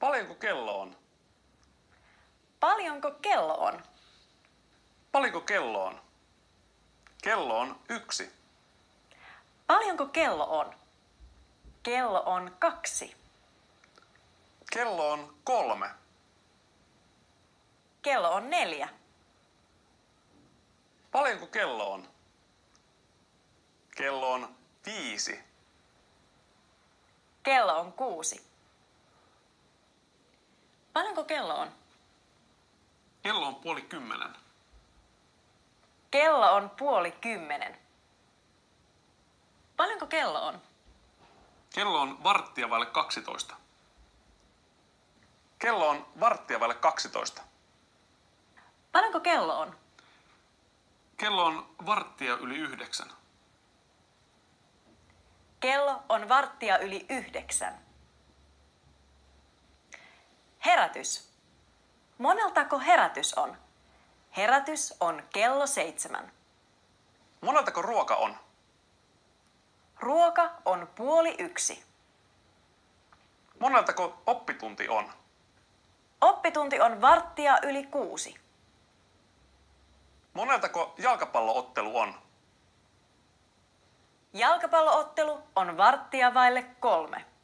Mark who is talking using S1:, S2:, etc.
S1: Paljonko kello on?
S2: Paljonko kello on?
S1: Paljonko kello on? Kello on 1.
S2: Paljonko kello on? Kello on 2.
S1: Kello on 3.
S2: Kello on 4.
S1: Paljonko kello on? Kello on 5.
S2: Kello on 6. Paljonko kello on?
S1: Kello on 9:30.
S2: Kello on 9:30. Paljonko kello on?
S1: Kello on 11:15. Kello on 11:15.
S2: Paljonko kello on?
S1: Kello on 9:15.
S2: Kello on 9:15. Herätys. Moneltako herätys on? Herätys on kello 7.
S1: Moneltako ruoka on?
S2: Ruoka on 12:30.
S1: Moneltako oppitunti on?
S2: Oppitunti on 6:15.
S1: Moneltako jalkapalloottelu on?
S2: Jalkapalloottelu on 2:45.